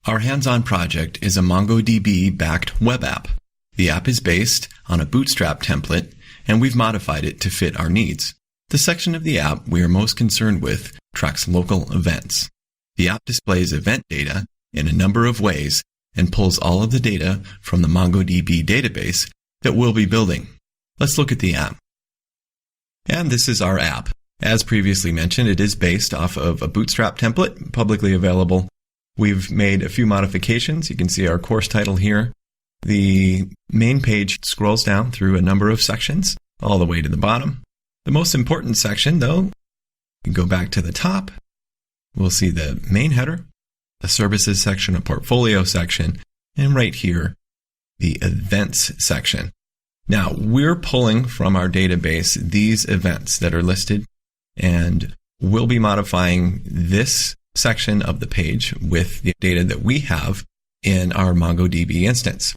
Our hands-on project is a MongoDB-backed web app. The app is based on a Bootstrap template, and we've modified it to fit our needs. The section of the app we are most concerned with tracks local events. The app displays event data in a number of ways and pulls all of the data from the MongoDB database that we'll be building. Let's look at the app. And this is our app. As previously mentioned, it is based off of a Bootstrap template, publicly available. We've made a few modifications. You can see our course title here. The main page scrolls down through a number of sections, all the way to the bottom. The most important section, though, you go back to the top. We'll see the main header, the services section, a portfolio section, and right here, the events section. Now, we're pulling from our database these events that are listed, and we'll be modifying this section of the page with the data that we have in our MongoDB instance.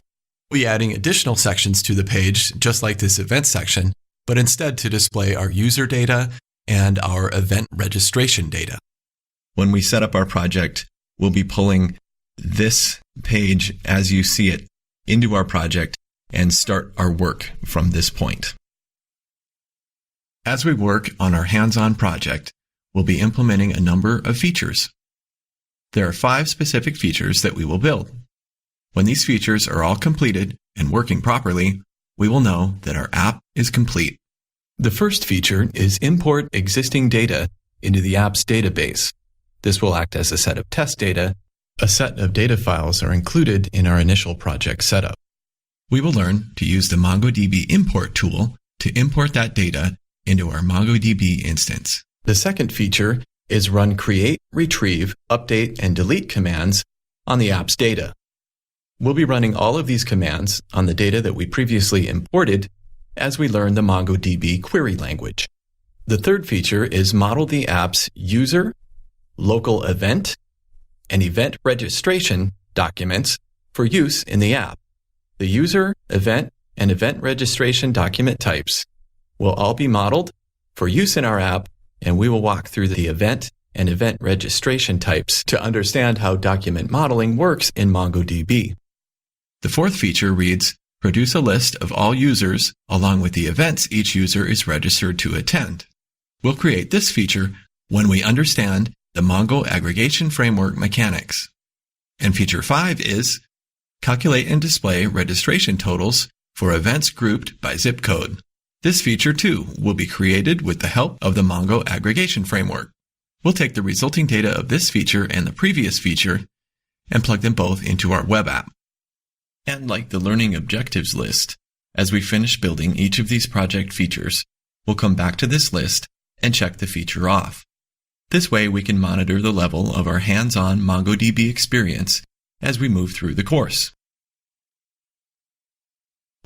We'll be adding additional sections to the page, just like this event section, but instead to display our user data and our event registration data. When we set up our project, we'll be pulling this page as you see it into our project and start our work from this point. As we work on our hands-on project, we'll be implementing a number of features. There are 5 specific features that we will build. When these features are all completed and working properly, we will know that our app is complete. The first feature is import existing data into the app's database. This will act as a set of test data. A set of data files are included in our initial project setup. We will learn to use the MongoDB import tool to import that data into our MongoDB instance. The second feature is run create, retrieve, update, and delete commands on the app's data. We'll be running all of these commands on the data that we previously imported as we learn the MongoDB query language. The third feature is model the app's user, local event, and event registration documents for use in the app. The user, event, and event registration document types will all be modeled for use in our app, and we will walk through the event and event registration types to understand how document modeling works in MongoDB. The fourth feature reads, produce a list of all users along with the events each user is registered to attend. We'll create this feature when we understand the Mongo aggregation framework mechanics. And feature 5 is calculate and display registration totals for events grouped by zip code. This feature, too, will be created with the help of the Mongo aggregation framework. We'll take the resulting data of this feature and the previous feature and plug them both into our web app. And like the learning objectives list, as we finish building each of these project features, we'll come back to this list and check the feature off. This way we can monitor the level of our hands-on MongoDB experience as we move through the course.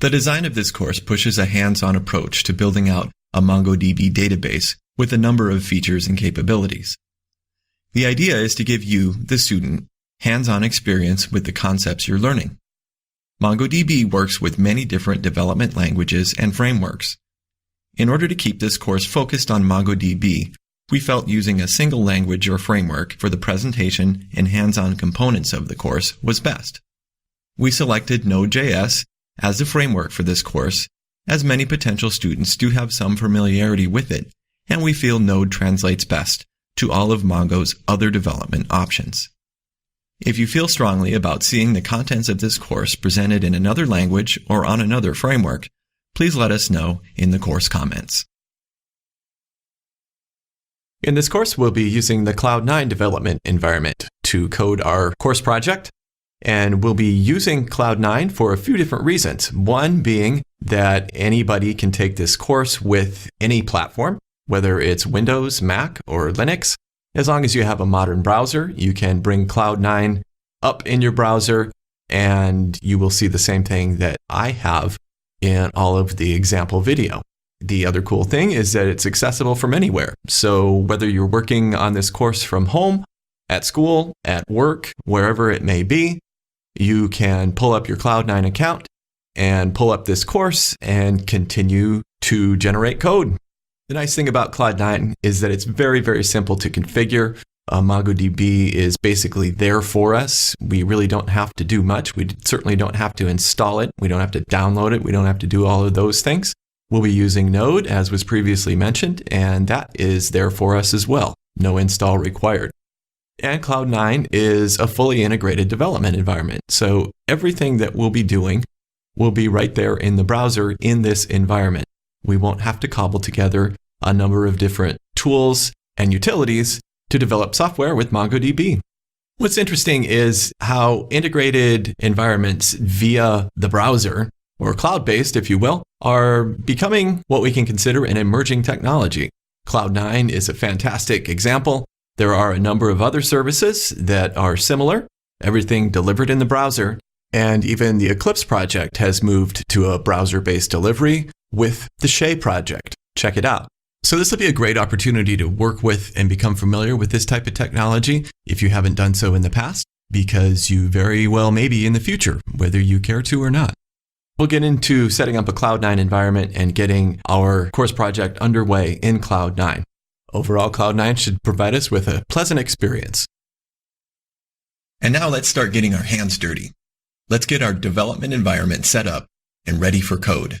The design of this course pushes a hands-on approach to building out a MongoDB database with a number of features and capabilities. The idea is to give you, the student, hands-on experience with the concepts you're learning. MongoDB works with many different development languages and frameworks. In order to keep this course focused on MongoDB, we felt using a single language or framework for the presentation and hands-on components of the course was best. We selected Node.js as the framework for this course, as many potential students do have some familiarity with it, and we feel Node translates best to all of Mongo's other development options. If you feel strongly about seeing the contents of this course presented in another language or on another framework, please let us know in the course comments. In this course, we'll be using the CloudNine development environment to code our course project. And we'll be using CloudNine for a few different reasons. One being that anybody can take this course with any platform, whether it's Windows, Mac, or Linux. As long as you have a modern browser, you can bring CloudNine up in your browser, and you will see the same thing that I have in all of the example video. The other cool thing is that it's accessible from anywhere. So whether you're working on this course from home, at school, at work, wherever it may be, you can pull up your CloudNine account and pull up this course and continue to generate code. The nice thing about CloudNine is that it's very, very simple to configure. MongoDB is basically there for us. We really don't have to do much. We certainly don't have to install it. We don't have to download it. We don't have to do all of those things. We'll be using Node, as was previously mentioned, and that is there for us as well. No install required. And CloudNine is a fully integrated development environment. So everything that we'll be doing will be right there in the browser in this environment. We won't have to cobble together a number of different tools and utilities to develop software with MongoDB. What's interesting is how integrated environments via the browser, or cloud-based, if you will, are becoming what we can consider an emerging technology. CloudNine is a fantastic example. There are a number of other services that are similar, everything delivered in the browser, and even the Eclipse project has moved to a browser-based delivery with the Shea project. Check it out. So this will be a great opportunity to work with and become familiar with this type of technology if you haven't done so in the past, because you very well may be in the future, whether you care to or not. We'll get into setting up a CloudNine environment and getting our course project underway in CloudNine. Overall, CloudNine should provide us with a pleasant experience. And now let's start getting our hands dirty. Let's get our development environment set up and ready for code.